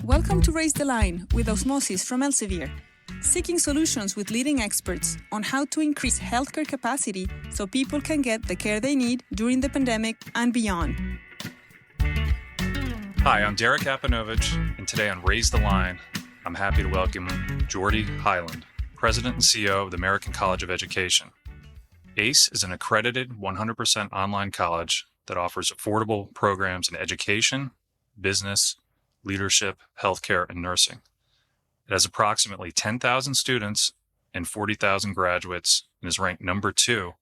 Welcome to Raise the Line with Osmosis from Elsevier, seeking solutions with leading experts on how to increase healthcare capacity so people can get the care they need during the pandemic and beyond. Hi, I'm Derek Apanovitch, and today on Raise the Line, I'm happy to welcome Geordie Hyland, President and CEO of the American College of Education. ACE is an accredited 100% online college that offers affordable programs in education, business, leadership, healthcare, and nursing. It has approximately 10,000 students and 40,000 graduates and is ranked number 2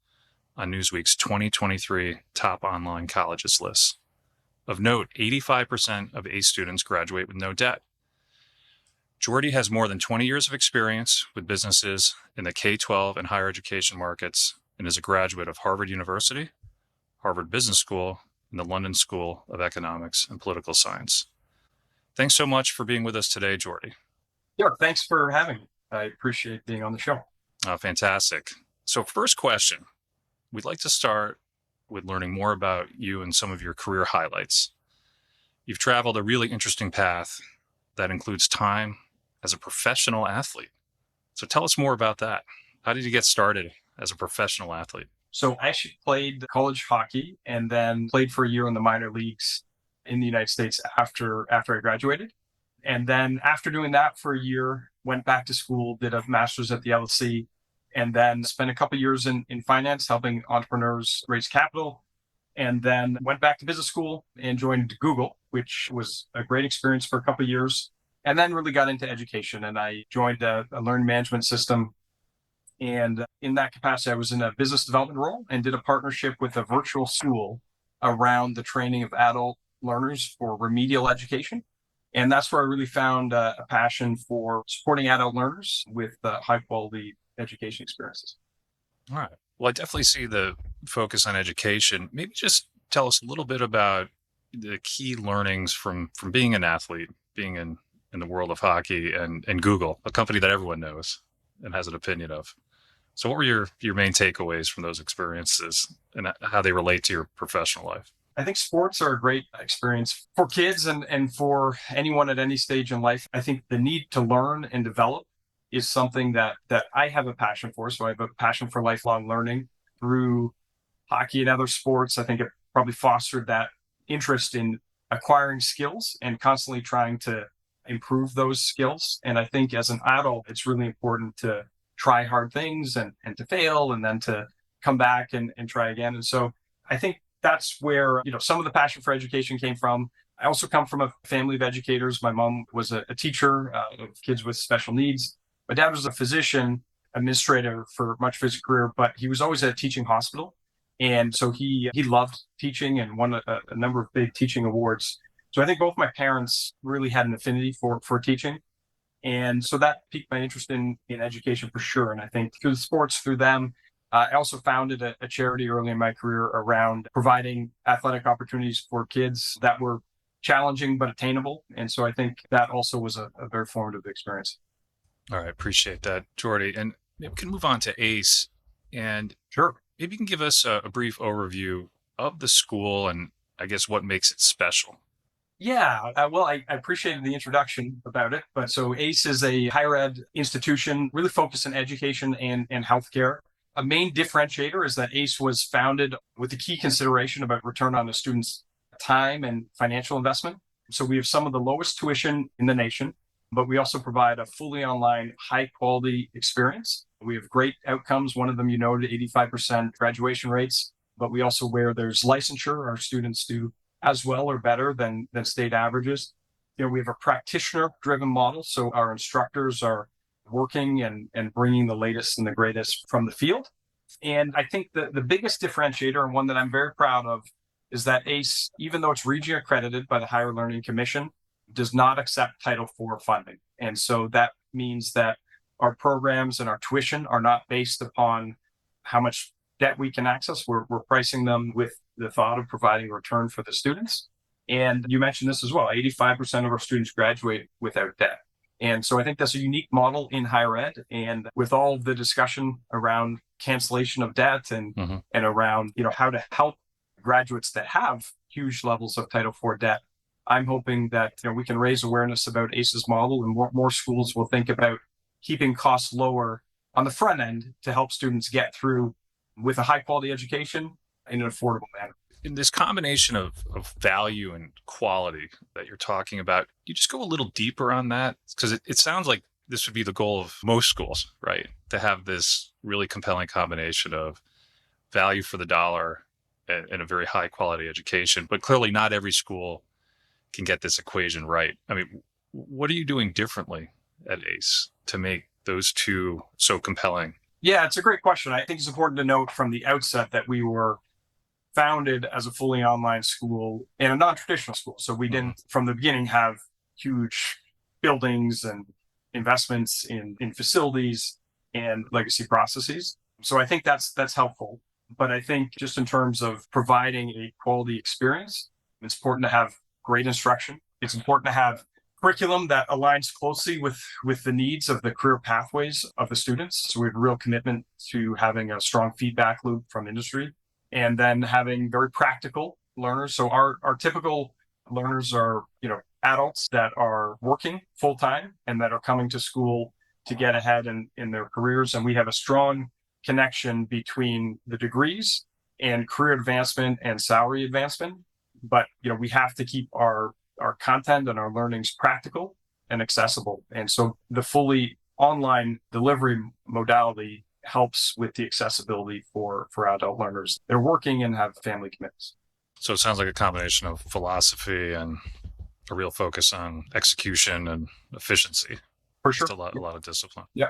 on Newsweek's 2023 top online colleges list. Of note, 85% of ACE students graduate with no debt. Geordie has more than 20 years of experience with businesses in the K-12 and higher education markets and is a graduate of Harvard University, Harvard Business School, and the London School of Economics and Political Science. Thanks so much for being with us today, Geordie. Yeah, thanks for having me. I appreciate being on the show. Fantastic. So first question, we'd like to start with learning more about you and some of your career highlights. You've traveled a really interesting path that includes time as a professional athlete. So tell us more about that. How did you get started as a professional athlete? So I actually played college hockey and then played for a year in the minor leagues in the United States after I graduated. And then after doing that for a year, went back to school, did a master's at the LSE, and then spent a couple of years in finance, helping entrepreneurs raise capital. And then went back to business school and joined Google, which was a great experience for a couple of years. And then really got into education. And I joined a learning management system. And in that capacity, I was in a business development role and did a partnership with a virtual school around the training of adult learners for remedial education. And that's where I really found a passion for supporting adult learners with high quality education experiences. All right. Well, I definitely see the focus on education. Maybe just tell us a little bit about the key learnings from being an athlete, being in the world of hockey and Google, a company that everyone knows and has an opinion of. So what were your main takeaways from those experiences and how they relate to your professional life? I think sports are a great experience for kids and for anyone at any stage in life. I think the need to learn and develop is something that I have a passion for. So I have a passion for lifelong learning through hockey and other sports. I think it probably fostered that interest in acquiring skills and constantly trying to improve those skills. And I think as an adult, it's really important to try hard things and to fail and then to come back and try again. And so I think that's where, some of the passion for education came from. I also come from a family of educators. My mom was a teacher of kids with special needs. My dad was a physician administrator for much of his career, but he was always at a teaching hospital. And so he loved teaching and won a number of big teaching awards. So I think both my parents really had an affinity for teaching. And so that piqued my interest in education for sure. And I think through the sports, through them, I also founded a charity early in my career around providing athletic opportunities for kids that were challenging but attainable. And so I think that also was a very formative experience. All right. Appreciate that, Geordie. And maybe we can move on to ACE. And Sure. Maybe you can give us a brief overview of the school and I guess what makes it special. Yeah, well, I appreciated the introduction about it. But so ACE is a higher ed institution really focused on education and healthcare. A main differentiator is that ACE was founded with the key consideration about return on a student's time and financial investment. So we have some of the lowest tuition in the nation, but we also provide a fully online, high quality experience. We have great outcomes. One of them, 85% graduation rates, but we also where there's licensure, our students do as well or better than state averages. We have a practitioner driven model. So our instructors are working and bringing the latest and the greatest from the field. And I think the biggest differentiator, and one that I'm very proud of, is that ACE, even though it's region accredited by the Higher Learning Commission, does not accept Title IV funding. And so that means that our programs and our tuition are not based upon how much debt we can access. We're pricing them with the thought of providing a return for the students. And you mentioned this as well, 85% of our students graduate without debt. And so I think that's a unique model in higher ed. And with all the discussion around cancellation of debt and around, how to help graduates that have huge levels of Title IV debt. I'm hoping that we can raise awareness about ACE's model, and more schools will think about keeping costs lower on the front end to help students get through with a high quality education in an affordable manner. In this combination of value and quality that you're talking about, you just go a little deeper on that? Because it sounds like this would be the goal of most schools, right? To have this really compelling combination of value for the dollar and a very high quality education. But clearly not every school can get this equation right. I mean, what are you doing differently at ACE to make those two so compelling? Yeah, it's a great question. I think it's important to note from the outset that we were founded as a fully online school and a non-traditional school. So we didn't, from the beginning, have huge buildings and investments in facilities and legacy processes. So I think that's helpful. But I think just in terms of providing a quality experience, it's important to have great instruction. It's important to have curriculum that aligns closely with the needs of the career pathways of the students. So we have a real commitment to having a strong feedback loop from industry, and then having very practical learners. So our typical learners are, adults that are working full time and that are coming to school to get ahead in their careers. And we have a strong connection between the degrees and career advancement and salary advancement. But, we have to keep our content and our learnings practical and accessible. And so the fully online delivery modality helps with the accessibility for adult learners. They're working and have family commitments. So it sounds like a combination of philosophy and a real focus on execution and efficiency. For sure. Just a lot of discipline. Yeah.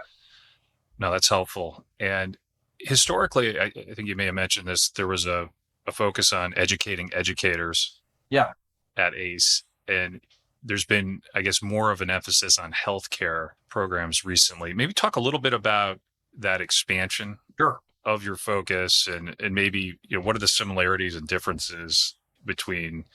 No, that's helpful. And historically, I think you may have mentioned this, there was a focus on educating educators at ACE. And there's been, I guess, more of an emphasis on healthcare programs recently. Maybe talk a little bit about that expansion of your focus and maybe, what are the similarities and differences between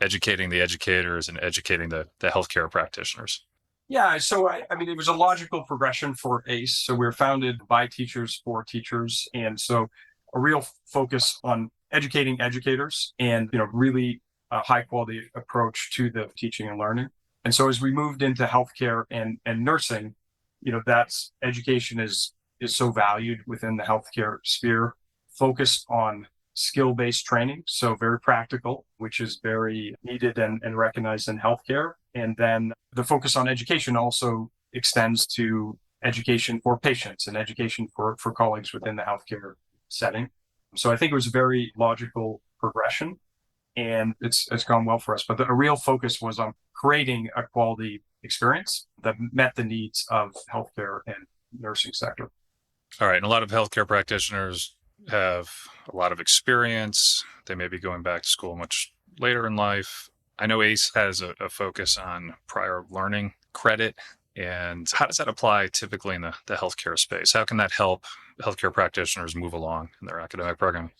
educating the educators and educating the healthcare practitioners? Yeah, so I mean, it was a logical progression for ACE. So we were founded by teachers for teachers. And so a real focus on educating educators and, really a high quality approach to the teaching and learning. And so as we moved into healthcare and nursing, that's education is so valued within the healthcare sphere, focused on skill-based training. So very practical, which is very needed and recognized in healthcare. And then the focus on education also extends to education for patients and education for colleagues within the healthcare setting. So I think it was a very logical progression, and it's gone well for us. But a real focus was on creating a quality experience that met the needs of healthcare and nursing sector. All right. And a lot of healthcare practitioners have a lot of experience. They may be going back to school much later in life. I know ACE has a focus on prior learning credit. And how does that apply typically in the healthcare space? How can that help healthcare practitioners move along in their academic program?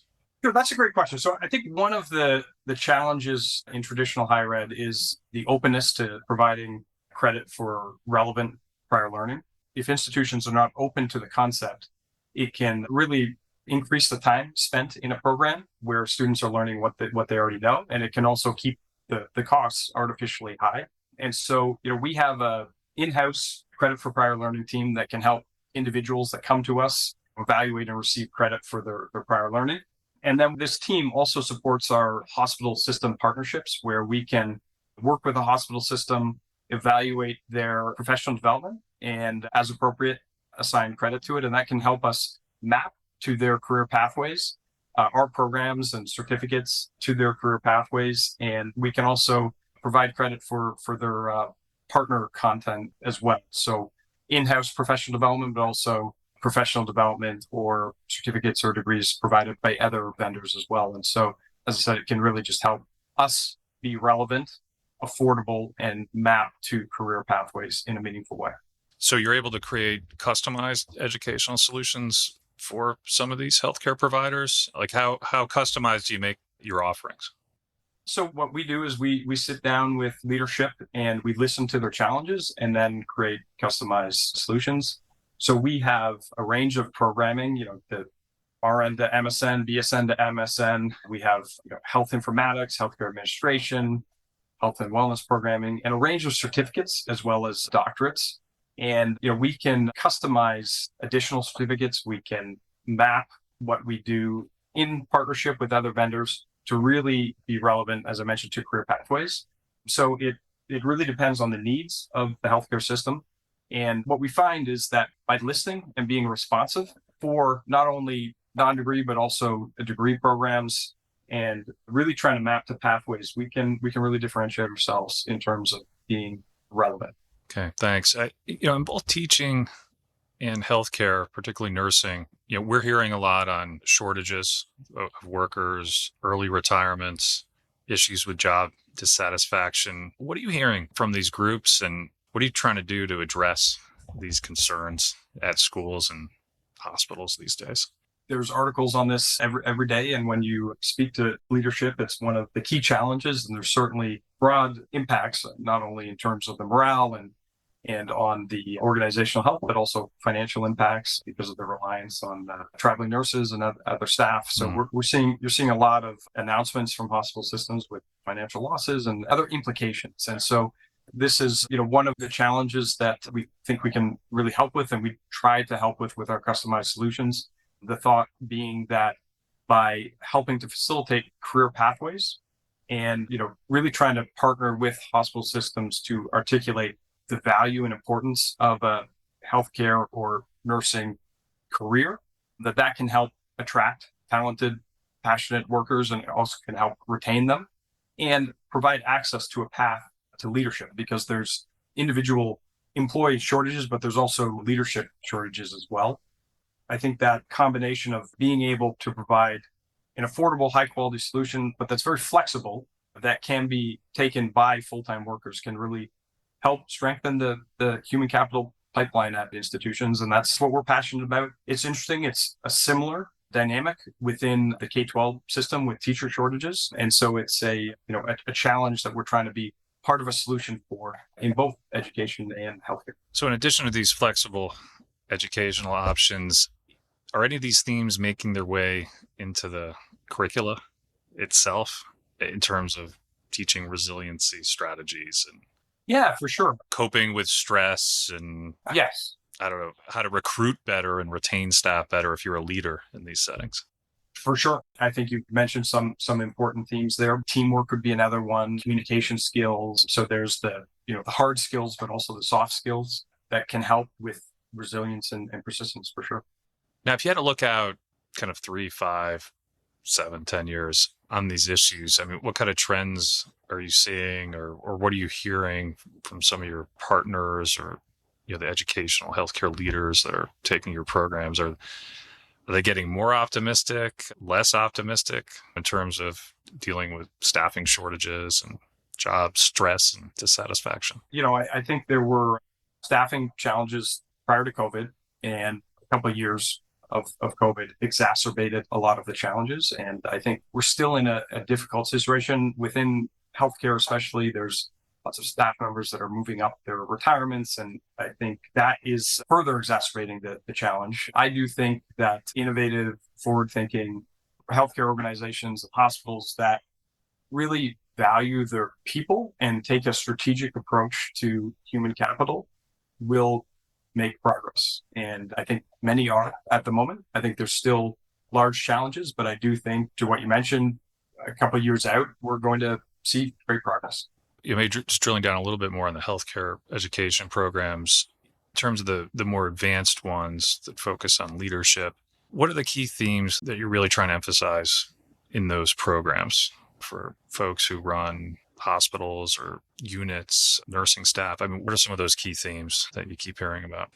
Sure, that's a great question. So I think one of the challenges in traditional higher ed is the openness to providing credit for relevant prior learning. If institutions are not open to the concept, it can really increase the time spent in a program where students are learning what they already know, and it can also keep the costs artificially high. And so, we have a in-house credit for prior learning team that can help individuals that come to us evaluate and receive credit for their prior learning. And then this team also supports our hospital system partnerships, where we can work with a hospital system, evaluate their professional development, and as appropriate, assign credit to it. And that can help us map to their career pathways, our programs and certificates to their career pathways. And we can also provide credit for their partner content as well. So in-house professional development, but also professional development or certificates or degrees provided by other vendors as well. And so, as I said, it can really just help us be relevant, affordable, and map to career pathways in a meaningful way. So you're able to create customized educational solutions for some of these healthcare providers? Like how customized do you make your offerings? So what we do is we sit down with leadership and we listen to their challenges and then create customized solutions. So we have a range of programming, the RN to MSN, BSN to MSN. We have health informatics, healthcare administration, health and wellness programming, and a range of certificates as well as doctorates. And we can customize additional certificates. We can map what we do in partnership with other vendors to really be relevant, as I mentioned, to career pathways. So it really depends on the needs of the healthcare system. And what we find is that by listening and being responsive for not only non-degree, but also the degree programs, and really trying to map the pathways, we can really differentiate ourselves in terms of being relevant. Okay, thanks. In both teaching and healthcare, particularly nursing, we're hearing a lot on shortages of workers, early retirements, issues with job dissatisfaction. What are you hearing from these groups, and what are you trying to do to address these concerns at schools and hospitals these days? There's articles on this every day, and when you speak to leadership, it's one of the key challenges, and there's certainly broad impacts, not only in terms of the morale and on the organizational health, but also financial impacts because of the reliance on traveling nurses and other staff. So you're seeing a lot of announcements from hospital systems with financial losses and other implications. And so this is, one of the challenges that we think we can really help with, and we try to help with our customized solutions. The thought being that by helping to facilitate career pathways and, really trying to partner with hospital systems to articulate the value and importance of a healthcare or nursing career, that can help attract talented, passionate workers, and also can help retain them and provide access to a path to leadership, because there's individual employee shortages, but there's also leadership shortages as well. I think that combination of being able to provide an affordable, high quality solution, but that's very flexible, that can be taken by full-time workers, can really help strengthen the human capital pipeline at the institutions. And that's what we're passionate about. It's interesting. It's a similar dynamic within the K-12 system with teacher shortages. And so it's a challenge that we're trying to be part of a solution for in both education and healthcare. So in addition to these flexible educational options, are any of these themes making their way into the curricula itself in terms of teaching resiliency strategies and Yeah, for sure. coping with stress and Yes, I don't know, how to recruit better and retain staff better if you're a leader in these settings? for sure. I think you mentioned some important themes there. Teamwork would be another one, communication skills. So there's the hard skills, but also the soft skills that can help with resilience and persistence for sure. Now, if you had to look out kind of 3, 5, 7, 10 years on these issues, I mean, what kind of trends are you seeing, or what are you hearing from some of your partners or the educational healthcare leaders that are taking your programs? Are they getting more optimistic, less optimistic in terms of dealing with staffing shortages and job stress and dissatisfaction? I think there were staffing challenges prior to COVID, and a couple of years of COVID exacerbated a lot of the challenges. And I think we're still in a difficult situation within healthcare, especially. There's lots of staff members that are moving up their retirements. And I think that is further exacerbating the challenge. I do think that innovative, forward-thinking healthcare organizations and hospitals that really value their people and take a strategic approach to human capital will make progress. And I think many are at the moment. I think there's still large challenges, but I do think, to what you mentioned, a couple of years out, we're going to see great progress. Just drilling down a little bit more on the healthcare education programs, in terms of the more advanced ones that focus on leadership, what are the key themes that you're really trying to emphasize in those programs for folks who run hospitals or units, nursing staff? I mean, what are some of those key themes that you keep hearing about?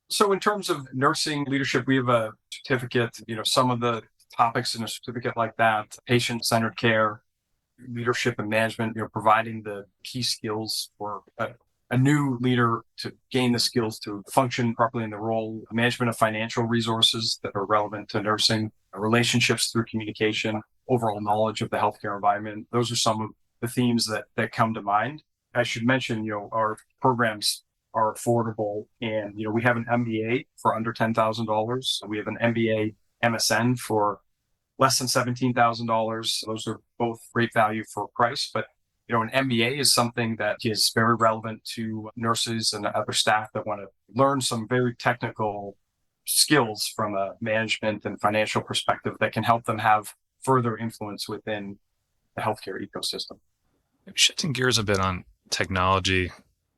So in terms of nursing leadership, we have a certificate, some of the topics in a certificate like that: patient-centered care, leadership and management, providing the key skills for a new leader to gain the skills to function properly in the role, management of financial resources that are relevant to nursing, relationships through communication, overall knowledge of the healthcare environment. Those are some of the themes that come to mind. I should mention, our programs are affordable, and, we have an MBA for under $10,000. We have an MBA MSN for less than $17,000. Those are both great value for price, but an MBA is something that is very relevant to nurses and other staff that want to learn some very technical skills from a management and financial perspective that can help them have further influence within the healthcare ecosystem. Shifting gears a bit on technology,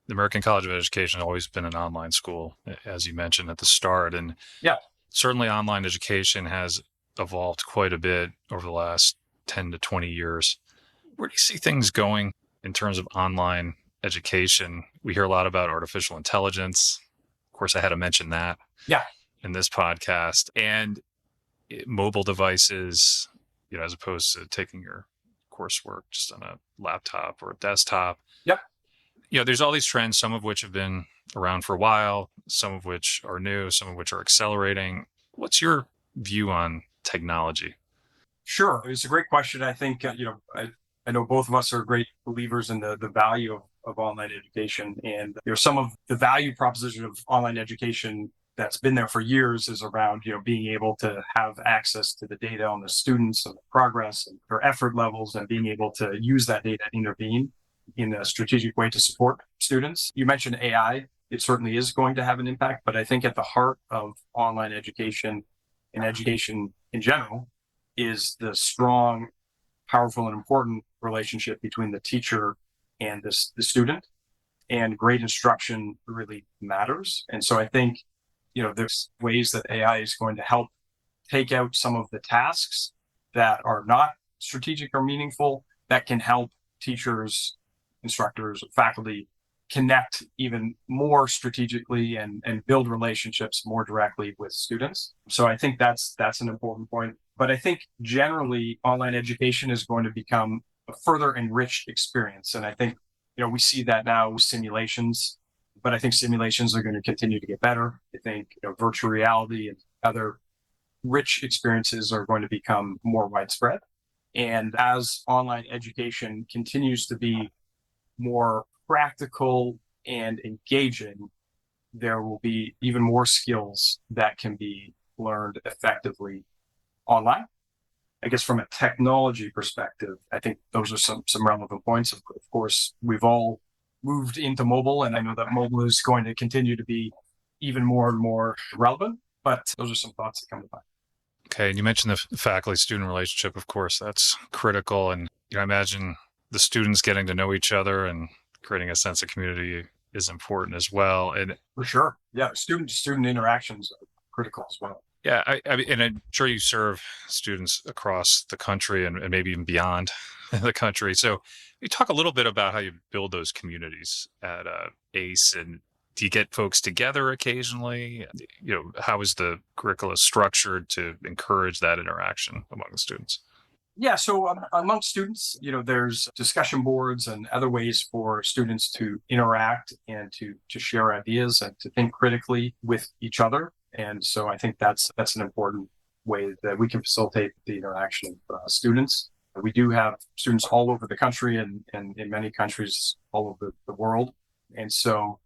the American College of Education has always been an online school, as you mentioned at the start. And yeah, certainly online education has evolved quite a bit over the last 10 to 20 years. Where do you see things going in terms of online education? We hear a lot about artificial intelligence. Of course, I had to mention that in this podcast. And mobile devices, as opposed to taking your coursework just on a laptop or a desktop. Yep. There's all these trends, some of which have been around for a while, some of which are new, some of which are accelerating. What's your view on technology? Sure. It's a great question. I think, I know both of us are great believers in the value of online education. And some of the value proposition of online education that's been there for years is around, being able to have access to the data on the students and the progress and their effort levels and being able to use that data and intervene in a strategic way to support students. You mentioned AI. It certainly is going to have an impact, but I think at the heart of online education and education in general is the strong, powerful, and important relationship between the teacher and the student. And great instruction really matters. And so I think, there's ways that AI is going to help take out some of the tasks that are not strategic or meaningful that can help teachers, instructors, faculty connect even more strategically and build relationships more directly with students. So I think that's an important point. But I think generally online education is going to become a further enriched experience. And I think, we see that now with simulations, but I think simulations are going to continue to get better. I think virtual reality and other rich experiences are going to become more widespread. And as online education continues to be more practical and engaging, there will be even more skills that can be learned effectively online. I guess from a technology perspective, I think those are some relevant points. Of course, we've all moved into mobile, and I know that mobile is going to continue to be even more and more relevant, but those are some thoughts that come to mind. Okay, and you mentioned the faculty-student relationship. Of course, that's critical. And I imagine the students getting to know each other and creating a sense of community is important as well. And for sure, yeah, student-to-student interactions are critical as well. Yeah, I mean, and I'm sure you serve students across the country and maybe even beyond the country. So you talk a little bit about how you build those communities at ACE, and do you get folks together occasionally? How is the curricula structured to encourage that interaction among the students? Yeah, so among students, there's discussion boards and other ways for students to interact and to share ideas and to think critically with each other. And so I think that's an important way that we can facilitate the interaction of students. We do have students all over the country and in many countries all over the world. And so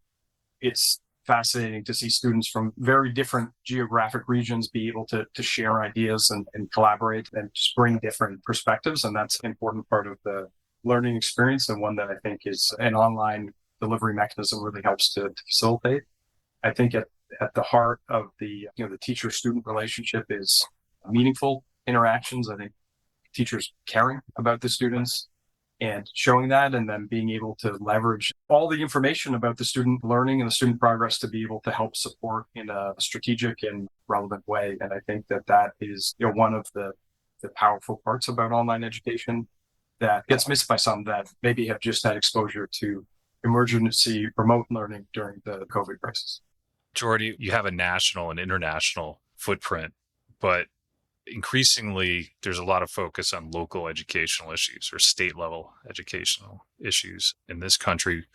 it's fascinating to see students from very different geographic regions be able to share ideas and collaborate and just bring different perspectives. And that's an important part of the learning experience, and one that I think is an online delivery mechanism really helps to facilitate. I think at the heart of the teacher-student relationship is meaningful interactions. I think teachers caring about the students and showing that, and then being able to leverage all the information about the student learning and the student progress to be able to help support in a strategic and relevant way. And I think that is one of the powerful parts about online education that gets missed by some that maybe have just had exposure to emergency remote learning during the COVID crisis. Geordie, you have a national and international footprint, but increasingly there's a lot of focus on local educational issues or state level educational issues in this country.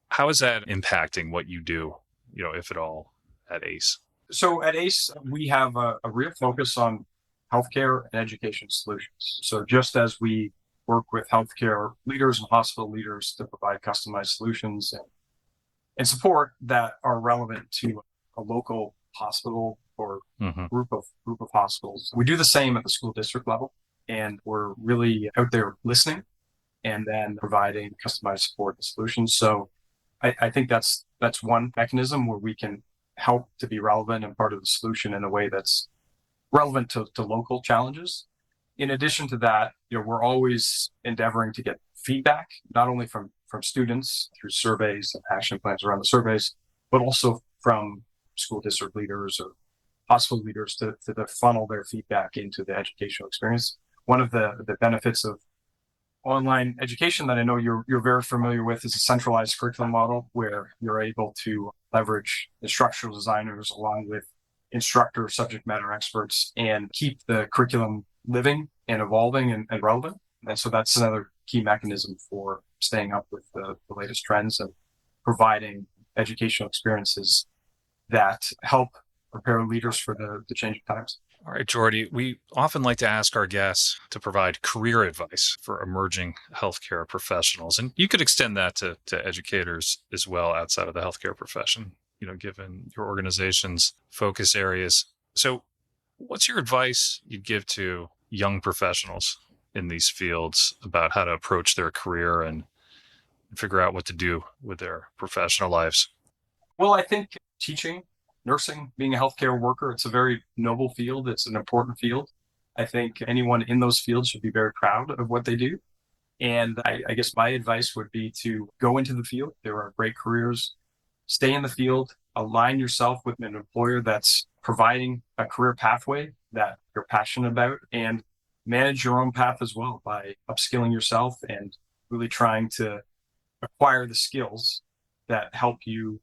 How is that impacting what you do, if at all, at ACE? So at ACE, we have a real focus on healthcare and education solutions. So just as we work with healthcare leaders and hospital leaders to provide customized solutions and support that are relevant to a local hospital or group of hospitals. We do the same at the school district level, and we're really out there listening and then providing customized support and solutions. So I think that's one mechanism where we can help to be relevant and part of the solution in a way that's relevant to local challenges. In addition to that, we're always endeavoring to get feedback, not only from students through surveys and action plans around the surveys, but also from school district leaders or hospital leaders to funnel their feedback into the educational experience. One of the benefits of online education that I know you're very familiar with is a centralized curriculum model where you're able to leverage instructional designers along with instructor subject matter experts and keep the curriculum living and evolving and relevant. And so that's another key mechanism for staying up with the latest trends and providing educational experiences that help prepare leaders for the changing times. All right, Geordie, we often like to ask our guests to provide career advice for emerging healthcare professionals. And you could extend that to educators as well outside of the healthcare profession, given your organization's focus areas. So what's your advice you'd give to young professionals in these fields about how to approach their career and figure out what to do with their professional lives? Well, I think teaching, nursing, being a healthcare worker, it's a very noble field. It's an important field. I think anyone in those fields should be very proud of what they do. And I guess my advice would be to go into the field. There are great careers. Stay in the field. Align yourself with an employer that's providing a career pathway that you're passionate about, and manage your own path as well by upskilling yourself and really trying to acquire the skills that help you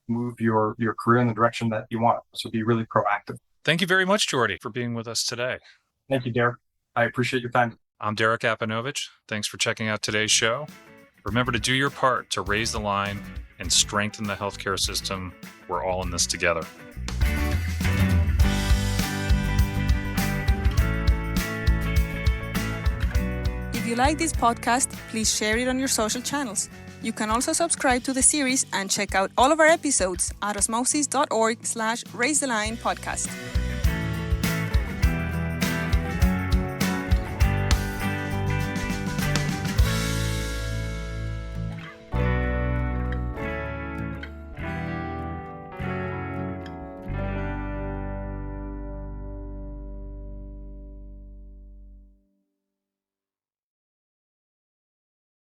move your career in the direction that you want. So be really proactive. Thank you very much, Geordie, for being with us today. Thank you, Derek. I appreciate your time. I'm Derek Apanovitch. Thanks for checking out today's show. Remember to do your part to raise the line and strengthen the healthcare system. We're all in this together. If you like this podcast, please share it on your social channels. You can also subscribe to the series and check out all of our episodes at osmosis.org/raisethelines podcast.